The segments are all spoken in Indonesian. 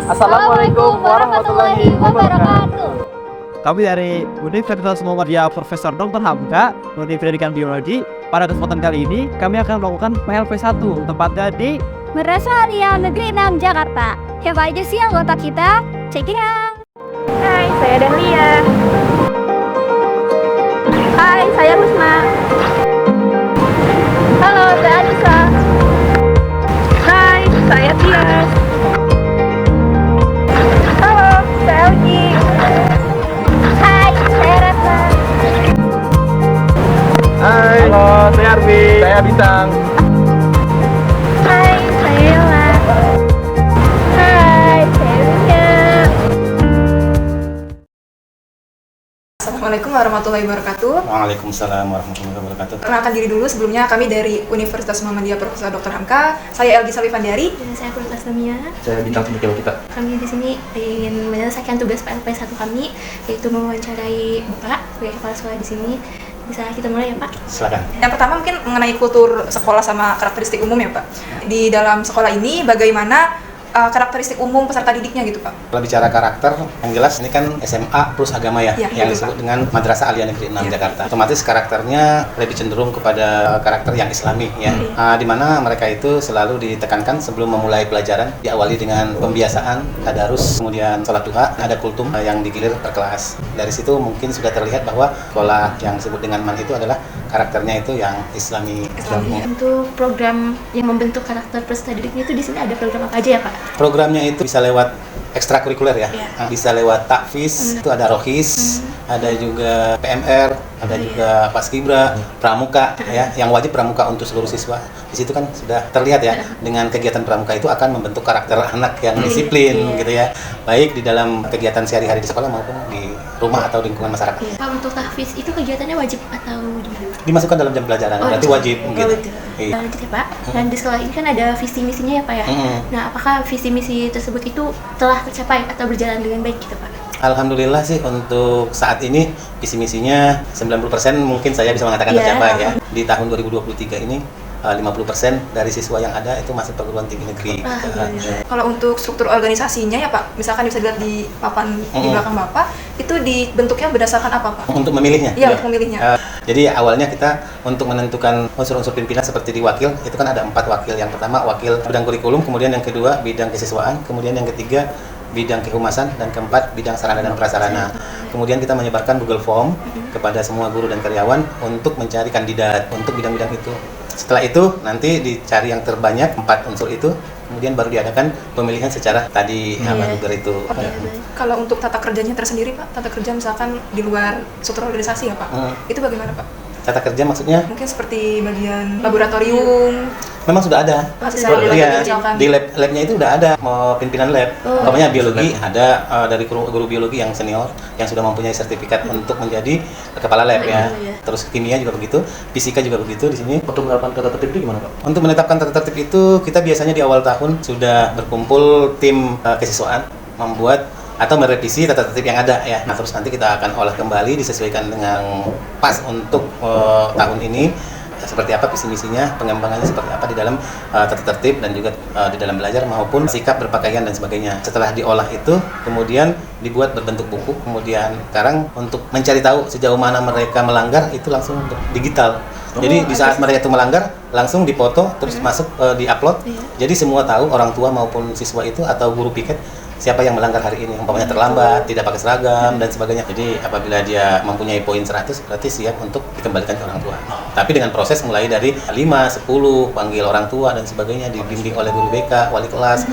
Assalamualaikum warahmatullahi wabarakatuh. Kami dari Universitas Muhammadiyah Profesor Dr. Hamka, Univ Pendidikan Biologi. Pada kesempatan kali ini, kami akan melakukan PLP 1, tepatnya di Madrasah Aliyah Negeri 6 Jakarta. Siapa aja sih anggota kita? Check it out. Hai, saya Dahlia. Hai, saya Rusma. Halo, saya Anissa. Hai, saya Tias. Halo, saya Uji. Hai, saya Ratna. Hai. Halo, saya Arfi. Saya Bintang. Hai, saya Yola. Hai, saya Lucia. Assalamualaikum warahmatullahi wabarakatuh. Waalaikumsalam warahmatullahi wabarakatuh. Perkenalkan diri dulu, sebelumnya kami dari Universitas Muhammadiyah Profesor Dr. Hamka. Saya Elgi Salifandari. Dan saya Purta Aslamia. Saya Bintang Cendekiawan kita. Kami di sini ingin menyelesaikan tugas PLP 1 kami, yaitu mewawancarai Bapak sebagai kepala sekolah di sini. Bisa kita mulai ya Pak? Silakan. Yang pertama mungkin mengenai kultur sekolah sama karakteristik umum ya Pak. Di dalam sekolah ini bagaimana karakteristik umum peserta didiknya gitu Pak? Kalau bicara karakter, yang jelas ini kan SMA plus agama ya, Ya, yang betul, disebut dengan Madrasah Aliyah Negeri 6 Ya. Jakarta. Otomatis karakternya lebih cenderung kepada karakter yang Islami ya, di mana mereka itu selalu ditekankan sebelum memulai pelajaran, diawali dengan pembiasaan, tadarus, kemudian sholat duha, ada kultum yang digilir per kelas. Dari situ mungkin sudah terlihat bahwa sekolah yang disebut dengan MAN itu adalah karakternya itu yang Islami. Untuk program yang membentuk karakter peserta didiknya itu di sini ada program apa aja ya Pak? Programnya itu bisa lewat ekstrakurikuler ya, bisa lewat takfiz, itu ada rohis, ada juga PMR, ada juga paskibra, pramuka ya, yang wajib pramuka untuk seluruh siswa. Di situ kan sudah terlihat ya, dengan kegiatan pramuka itu akan membentuk karakter anak yang disiplin gitu ya, baik di dalam kegiatan sehari-hari di sekolah maupun di rumah atau lingkungan masyarakat. Pak, untuk tahfiz itu kegiatannya wajib atau gimana? Dimasukkan dalam jam pelajaran, berarti wajib gitu. Iya. Lanjut ya Pak, dan di sekolah ini kan ada visi misinya ya Pak ya. Nah, apakah visi misi tersebut itu telah tercapai atau berjalan dengan baik gitu Pak? Alhamdulillah sih untuk saat ini visi misinya 90% mungkin saya bisa mengatakan tercapai ya. Di tahun 2023 ini 50% dari siswa yang ada itu masuk perguruan tinggi negeri. Kalau untuk struktur organisasinya ya Pak, misalkan bisa dilihat di papan di belakang Bapak, itu dibentuknya berdasarkan apa Pak? Untuk memilihnya? Iya, untuk memilihnya. Jadi awalnya kita untuk menentukan unsur-unsur pimpinan seperti di wakil, itu kan ada 4 wakil. Yang pertama wakil bidang kurikulum, kemudian yang kedua bidang kesiswaan, kemudian yang ketiga bidang kehumasan, dan keempat bidang sarana dan prasarana. Kemudian kita menyebarkan Google Form kepada semua guru dan karyawan untuk mencari kandidat untuk bidang-bidang itu. Setelah itu nanti dicari yang terbanyak 4 unsur itu, kemudian baru diadakan pemilihan secara tadi Google itu. Kalau untuk tata kerjanya tersendiri Pak, tata kerja misalkan di luar struktur organisasi ya Pak, itu bagaimana Pak? Tata kerja maksudnya? Mungkin seperti bagian laboratorium. Memang sudah ada. Iya, di labnya itu udah ada pimpinan lab. Umpamanya biologi ada dari guru biologi yang senior yang sudah mempunyai sertifikat untuk menjadi kepala lab ya. Terus kimia juga begitu, fisika juga begitu di sini. Untuk menetapkan tata tertib itu gimana Pak? Untuk menetapkan tata tertib itu kita biasanya di awal tahun sudah berkumpul tim kesiswaan membuat atau merevisi tata tertib yang ada ya. Nah, terus nanti kita akan olah kembali disesuaikan dengan pas untuk tahun ini seperti apa visi misinya, pengembangannya seperti apa di dalam tata tertib dan juga di dalam belajar maupun sikap berpakaian dan sebagainya. Setelah diolah itu kemudian dibuat berbentuk buku. Kemudian sekarang untuk mencari tahu sejauh mana mereka melanggar itu langsung digital. Jadi di saat mereka itu melanggar langsung dipoto terus masuk di-upload. Jadi semua tahu, orang tua maupun siswa itu atau guru piket siapa yang melanggar hari ini, umpamanya terlambat, tidak pakai seragam dan sebagainya. Jadi apabila dia mempunyai poin 100 berarti siap untuk dikembalikan ke orang tua. Tapi dengan proses mulai dari 5, 10 panggil orang tua dan sebagainya, dibimbing oleh guru BK, wali kelas,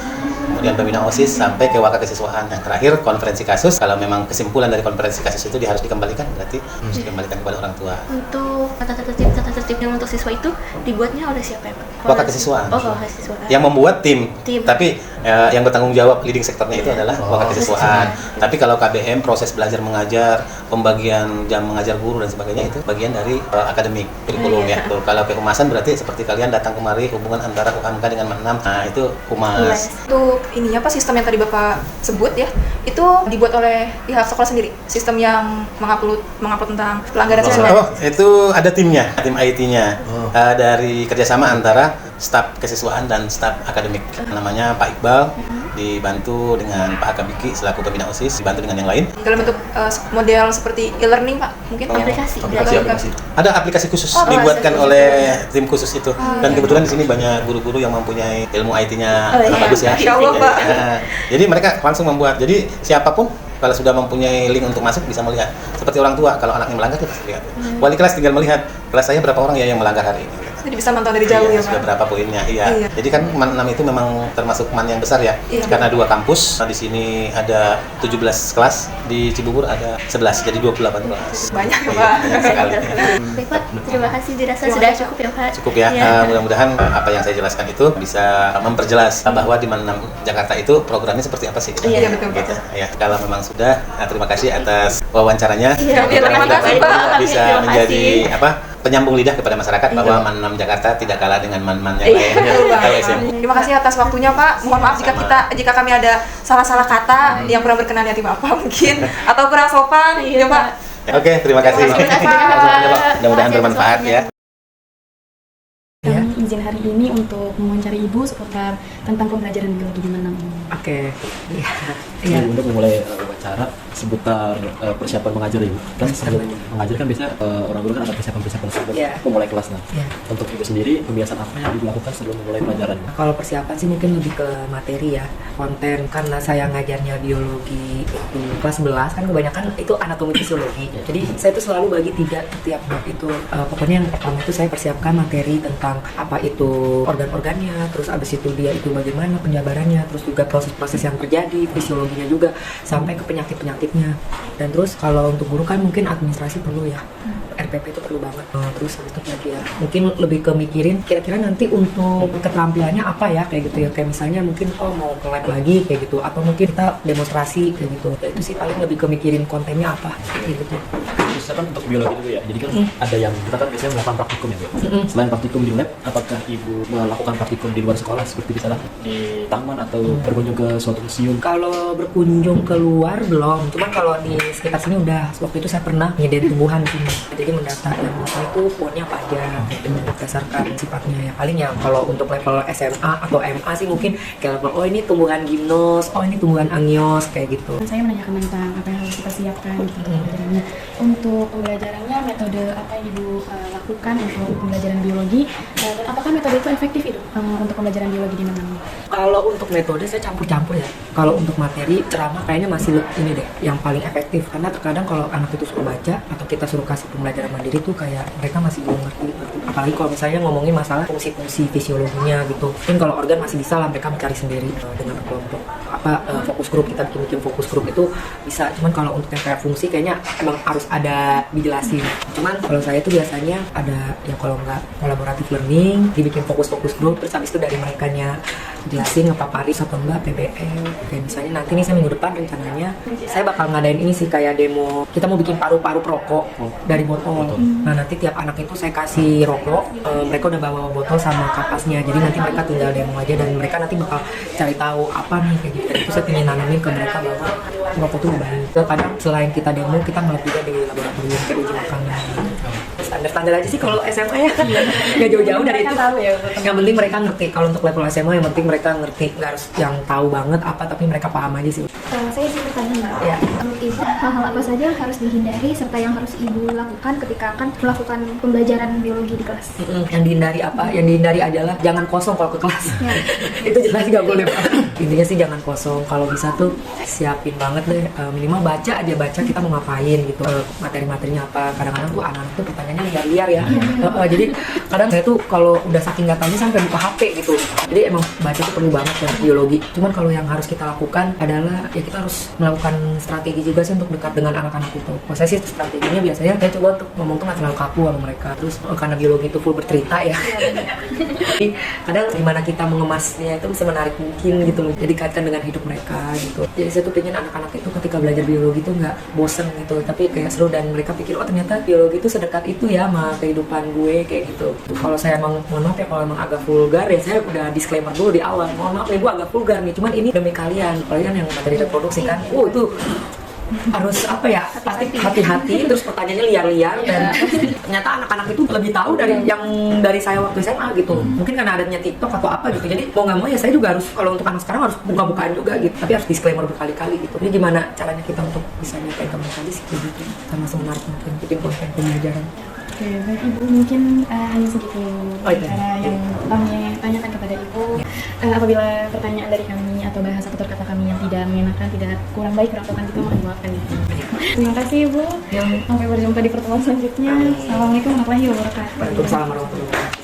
kemudian pembina OSIS sampai ke wakil kesiswaan. Yang terakhir konferensi kasus. Kalau memang kesimpulan dari konferensi kasus itu dia harus dikembalikan, berarti harus dikembalikan kepada orang tua. Untuk tata tertib yang untuk siswa itu dibuatnya oleh siapa ya Pak? Wakil kesiswaan. Oh, wakil kesiswaan. Yang membuat tim. Tapi yang bertanggung jawab leading sektornya itu adalah wakil kesiswaan. Tapi kalau KBM, proses belajar mengajar, pembagian jam mengajar guru dan sebagainya itu bagian dari akademik kurikulum ya. Tuh, kalau kehumasan berarti seperti kalian datang kemari, hubungan antara UMK dengan Menam. Nah, itu humas. Untuk ini apa sistem yang tadi Bapak sebut ya, itu dibuat oleh pihak sekolah sendiri. Sistem yang mengupload tentang pelanggaran siswa. Oh, itu ada timnya, tim IT-nya. Dari kerjasama antara staf kesiswaan dan staf akademik. Namanya Pak Iqbal. dibantu dengan Pak Akabiki selaku pembina OSIS, dibantu dengan yang lain. Dalam bentuk model seperti e-learning Pak, mungkin Aplikasi. Ada aplikasi khusus Oh, dibuatkan aplikasi. oleh tim khusus itu. Dan kebetulan di sini banyak guru-guru yang mempunyai ilmu IT-nya bagus ya. Insya Allah, Pak. Nah, jadi mereka langsung membuat. Jadi siapapun kalau sudah mempunyai link untuk masuk bisa melihat. Seperti orang tua kalau anaknya melanggar dia bisa lihat. Wali kelas tinggal melihat kelas saya berapa orang ya yang melanggar hari ini. Jadi bisa mantau dari jauh Iya, ya sudah Pak. berapa poinnya, iya. Iya. Jadi kan MAN 6 itu memang termasuk MAN yang besar ya. Iya. Karena 2 kampus. Nah, di sini ada 17 kelas, di Cibubur ada 11, jadi 28 kelas. Banyak ya Iya, Pak. banyak sekali. Baik Pak, terima kasih dirasa Terima sudah kasih. cukup ya Pak. Cukup ya, Iya. mudah-mudahan apa yang saya jelaskan itu bisa memperjelas bahwa di MAN 6 Jakarta itu programnya seperti apa sih? Iya, betul, Pak. Gitu. Ya, kalau memang sudah, terima kasih atas wawancaranya. Iya, terima kasih, Pak. Bisa Terima menjadi kasih. penyambung lidah kepada masyarakat bahwa MAN 6 Jakarta tidak kalah dengan MAN-MAN yang lain. Betul, Pak. Atau SMU. Terima kasih atas waktunya Pak. Mohon maaf jika kami ada salah-salah kata yang kurang berkenan di hati Bapak mungkin atau kurang sopan, ya Pak. Oke, terima kasih. Terima kasih, Pak. Mudah-mudahan bermanfaat ya. Kami izin hari ini untuk mewawancari Ibu seputar tentang pembelajaran biologi di Menang. Oke, Iya. Untuk memulai wawancara seputar persiapan mengajar ibu, kan sebelum mengajar kan biasanya orang guru kan ada persiapan sebelum Iya. memulai kelas. Nah, Iya. untuk ibu sendiri kebiasaan apa yang ibu lakukan sebelum memulai pelajaran? Kalau persiapan sih mungkin lebih ke materi ya, konten. Karena saya ngajarnya biologi itu kelas 11 kan kebanyakan itu anatomi fisiologi. Jadi saya itu selalu bagi 3 tiap bab itu. Pokoknya yang pertama itu saya persiapkan materi tentang apa itu organ-organnya, terus abis itu dia itu bagaimana penjabarannya, terus juga proses-proses yang terjadi, fisiologinya juga, sampai ke penyakit-penyakitnya. Dan terus kalau untuk guru kan mungkin administrasi perlu ya, RPP itu perlu banget. Terus habis itu lagi ya, mungkin lebih ke mikirin kira-kira nanti untuk keterampilannya apa ya, kayak gitu ya, kayak misalnya mungkin mau ke lab lagi kayak gitu, atau mungkin kita demonstrasi kayak gitu. Ya, itu sih paling lebih ke mikirin kontennya apa kayak gitu. Misalkan untuk biologi dulu ya, jadi kan ada yang kita kan biasanya melakukan praktikum ya Bu. Selain praktikum di lab, apakah ibu melakukan praktikum di luar sekolah seperti misalnya di taman atau berkunjung ke suatu museum? Kalau berkunjung keluar belum, cuman kalau di sekitar sini udah. Waktu itu saya pernah nyediain tumbuhan di sini, jadi mendata yang mendata itu pohonnya apa aja, gitu, berdasarkan sifatnya ya. Paling ya kalau untuk level SMA atau MA sih mungkin kayak level ini tumbuhan gimnos, ini tumbuhan angios kayak gitu. Saya menanyakan tentang apa yang harus kita siapkan untuk pembelajarannya. Untuk pembelajarannya, metode apa yang Ibu lakukan untuk pembelajaran biologi, dan apakah metode itu efektif itu untuk pembelajaran biologi di Menang? Kalau untuk metode saya campur-campur ya. Kalau untuk materi ceramah kayaknya masih ini deh yang paling efektif, karena terkadang kalau anak itu suruh baca atau kita suruh kasih pembelajaran mandiri tuh kayak mereka masih belum ngerti. Apalagi kalau misalnya ngomongin masalah fungsi-fungsi fisiologinya gitu. Mungkin kalau organ masih bisa lah mereka mencari sendiri dengan kelompok fokus grup, kita bikin fokus grup itu bisa. Cuman kalau untuk yang kayak fungsi kayaknya emang harus ada dijelasin. Cuman kalau saya tuh biasanya ada ya, kalau nggak kolaboratif learning dibikin fokus grup, terus habis itu dari merekanya jelasin ngepaparin atau enggak PBL. Kayak misalnya nanti nih saya minggu depan rencananya saya bakal ngadain ini sih kayak demo, kita mau bikin paru-paru perokok dari botol. Nah nanti tiap anak itu saya kasih rokok, mereka udah bawa botol sama kapasnya, jadi nanti mereka tinggal demo aja dan mereka nanti bakal cari tahu apa nih kayak gitu. Itu saya ingin nanamin ke mereka bahwa rokok itu baik. Kadang selain kita demo, kita ngeliat juga di laboratorium kayak uji makanan. Standar aja sih kalau SMA ya, nggak jauh-jauh dari itu. Yang penting mereka ngerti. Kalau untuk level SMA yang penting mereka ngerti, nggak harus yang tahu banget apa, tapi mereka paham aja sih. Saya sih bertanya Mbak, Ya. menurut Ibu hal-hal apa saja yang harus dihindari serta yang harus Ibu lakukan ketika akan melakukan pembelajaran biologi di kelas? Yang dihindari apa? Yang dihindari adalah jangan kosong kalau ke kelas. Ya. Itu jelas nggak boleh. Intinya sih jangan kosong. Kalau bisa tuh siapin banget deh, minimal baca kita mau ngapain gitu, materi-materinya apa. Kadang-kadang tuh anak-anak tuh pertanyaannya liar-liar ya. Jadi kadang saya tuh kalau udah saking nggak tahunya sampai buka HP gitu. Jadi emang baca tuh perlu banget ya biologi. Cuman kalau yang harus kita lakukan adalah ya kita harus melakukan strategi juga sih untuk dekat dengan anak-anak itu. Kalau saya sih strateginya biasanya saya coba untuk ngomong tuh nggak terlalu kaku sama mereka. Terus karena biologi itu full bercerita ya. Jadi kadang gimana kita mengemasnya itu bisa menarik mungkin gitu loh. Jadi kaitkan dengan hidup mereka gitu. Jadi saya tuh pengen anak-anak itu ketika belajar biologi itu nggak bosen gitu, tapi kayak seru dan mereka pikir oh ternyata biologi itu sedekat itu ya sama kehidupan gue kayak gitu. Kalau saya emang mohon maaf ya kalau emang agak vulgar ya saya udah disclaimer dulu di awal. Mohon maaf nih gue agak vulgar nih, cuman ini demi kalian yang materi reproduksi kan. Itu harus apa ya, pasti hati-hati, terus pertanyaannya liar-liar, dan ternyata anak-anak itu lebih tahu dari saya waktu SMA gitu. Mungkin karena adanya TikTok atau apa gitu, jadi mau nggak mau ya saya juga harus, kalau untuk anak sekarang harus buka-bukaan juga gitu, tapi harus disclaimer berkali-kali gitu. Jadi gimana caranya kita untuk bisa nyampein ke mereka di situ gitu, sama semenarik mungkin bikin konten pembelajaran. Oke, baik Ibu, mungkin hanya segitu cara yang kami tanyakan kepada Ibu. Apabila pertanyaan dari kami atau bahasa tutur kata kami yang tidak mengenakan, tidak kurang baik berlakukan, kita mohon maafkan Ibu. Terima kasih Ibu. Sampai berjumpa di pertemuan selanjutnya. Assalamualaikum warahmatullahi wabarakatuh. Waalaikumsalam warahmatullahi wabarakatuh.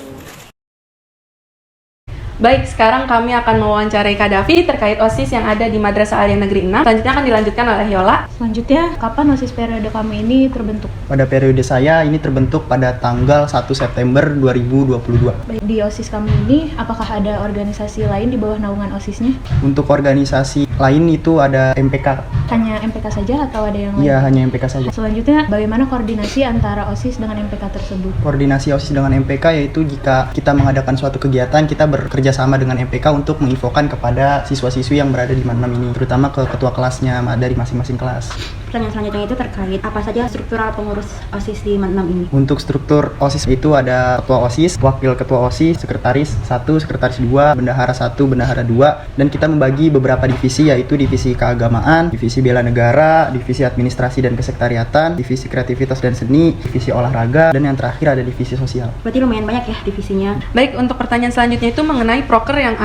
Baik, sekarang kami akan mewawancarai Kak Davi terkait OSIS yang ada di Madrasah Aliyah Negeri 6. Selanjutnya akan dilanjutkan oleh Yola. Selanjutnya, kapan OSIS periode kami ini terbentuk? Pada periode saya ini terbentuk pada tanggal 1 September 2022. Baik, di OSIS kami ini, apakah ada organisasi lain di bawah naungan OSISnya? Untuk organisasi lain itu ada MPK. Hanya MPK saja atau ada yang lain? Iya, hanya MPK saja. Selanjutnya, bagaimana koordinasi antara OSIS dengan MPK tersebut? Koordinasi OSIS dengan MPK yaitu jika kita mengadakan suatu kegiatan, kita bekerja sama dengan MPK untuk menginfokan kepada siswa-siswi yang berada di Manam ini, terutama ke ketua kelasnya dari masing-masing kelas. Pertanyaan selanjutnya itu terkait apa saja struktural pengurus OSIS di Manam ini? Untuk struktur OSIS itu ada ketua OSIS, wakil ketua OSIS, sekretaris 1, sekretaris 2, bendahara 1, bendahara 2, dan kita membagi beberapa divisi, yaitu divisi keagamaan, divisi bela negara, divisi administrasi dan kesekretariatan, divisi kreativitas dan seni, divisi olahraga, dan yang terakhir ada divisi sosial. Berarti lumayan banyak ya divisinya. Baik, untuk pertanyaan selanjutnya itu mengenai proker yang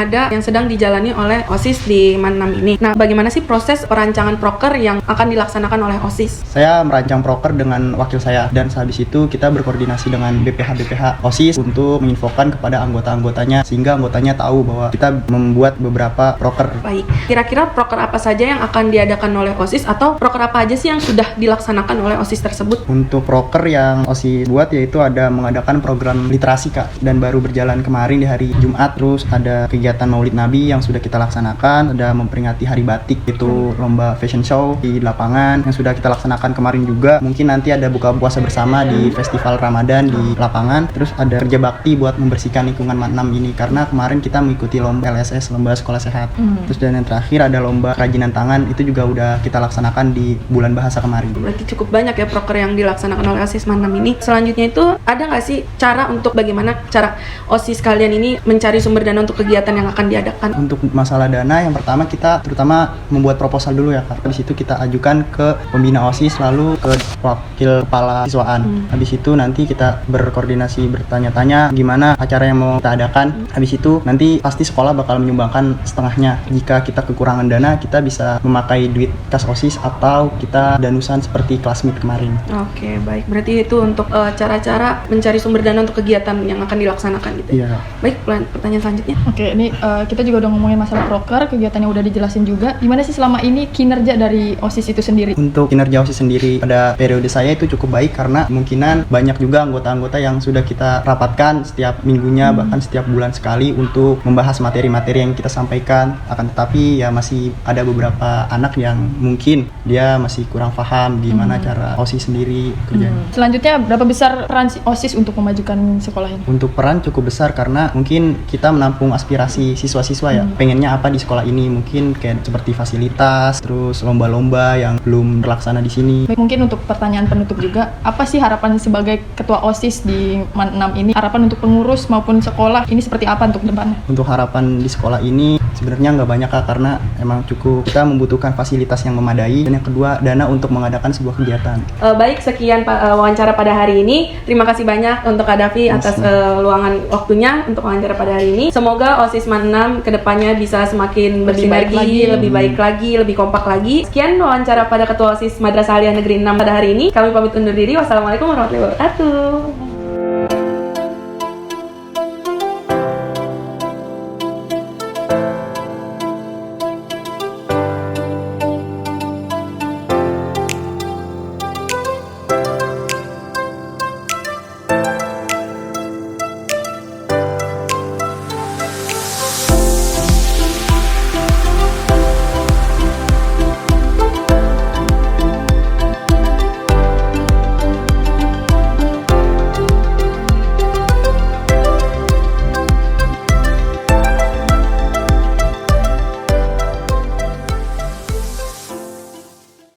sedang dijalani oleh OSIS di Manam ini. Nah, bagaimana sih proses perancangan proker yang akan dilaksanakan oleh OSIS? Saya merancang proker dengan wakil saya, dan sehabis itu kita berkoordinasi dengan BPH OSIS untuk menginfokan kepada anggota-anggotanya, sehingga anggotanya tahu bahwa kita membuat beberapa proker. Baik, kira-kira proker apa saja yang akan diadakan oleh OSIS, atau proker apa aja sih yang sudah dilaksanakan oleh OSIS tersebut? Untuk proker yang OSIS buat yaitu ada mengadakan program literasi Kak, dan baru berjalan kemarin di hari Jumat. Terus ada kegiatan Maulid Nabi yang sudah kita laksanakan, ada memperingati Hari Batik, itu lomba fashion show di lapangan yang sudah kita laksanakan kemarin juga. Mungkin nanti ada buka puasa bersama di festival Ramadan di lapangan. Terus ada kerja bakti buat membersihkan lingkungan Manam ini, karena kemarin kita mengikuti lomba LSS, lomba sekolah sehat. Terus dan yang terakhir ada lomba kerajinan tangan, itu juga udah kita laksanakan di bulan bahasa kemarin. Berarti cukup banyak ya proker yang dilaksanakan oleh OSIS Manam ini. Selanjutnya itu ada nggak sih cara untuk bagaimana cara OSIS kalian ini mencari sumber dana untuk kegiatan yang akan diadakan? Untuk masalah dana, yang pertama kita terutama membuat proposal dulu ya Kak. Habis itu kita ajukan ke pembina OSIS, lalu ke wakil kepala siswaan. Habis itu nanti kita berkoordinasi, bertanya-tanya gimana acara yang mau kita adakan. Habis itu nanti pasti sekolah bakal menyumbangkan setengahnya. Jika kita kekurangan dana, kita bisa memakai duit kas OSIS atau kita danusan seperti kelas meet kemarin. Oke, baik. Berarti itu untuk cara-cara mencari sumber dana untuk kegiatan yang akan dilaksanakan gitu. Iya. Baik, pertanyaan selanjutnya. Oke, ini kita juga udah ngomongin masalah proker, kegiatannya udah dijelasin juga. Gimana sih selama ini kinerja dari OSIS itu sendiri? Untuk kinerja OSIS sendiri pada periode saya itu cukup baik, karena kemungkinan banyak juga anggota-anggota yang sudah kita rapatkan setiap minggunya, bahkan setiap bulan sekali untuk membahas materi-materi yang kita sampaikan. Akan tetapi ya masih ada beberapa anak yang mungkin dia masih kurang paham gimana cara OSIS sendiri kerjanya. Selanjutnya, berapa besar peran OSIS untuk memajukan sekolah ini? Untuk peran cukup besar, karena mungkin kita menampung aspirasi siswa-siswa ya. Pengennya apa di sekolah ini, mungkin kayak seperti fasilitas, terus lomba-lomba yang belum terlaksana di sini. Baik, mungkin untuk pertanyaan penutup juga, apa sih harapan sebagai ketua OSIS di Man 6 ini? Harapan untuk pengurus maupun sekolah ini seperti apa untuk depannya? Untuk harapan di sekolah ini sebenarnya nggak banyak Kak, karena emang cukup kita membutuhkan fasilitas yang memadai, dan yang kedua dana untuk mengadakan sebuah kegiatan. Baik, sekian wawancara pada hari ini. Terima kasih banyak untuk Kak Davi atas luangan waktunya untuk wawancara pada hari ini. Semoga OSIS Man 6 kedepannya bisa semakin bersinergi, lebih baik lagi, lebih kompak lagi. Sekian wawancara pada Ketua OSIS Madrasah Aliyah Negeri 6 pada hari ini. Kami pamit undur diri. Wassalamualaikum warahmatullahi wabarakatuh.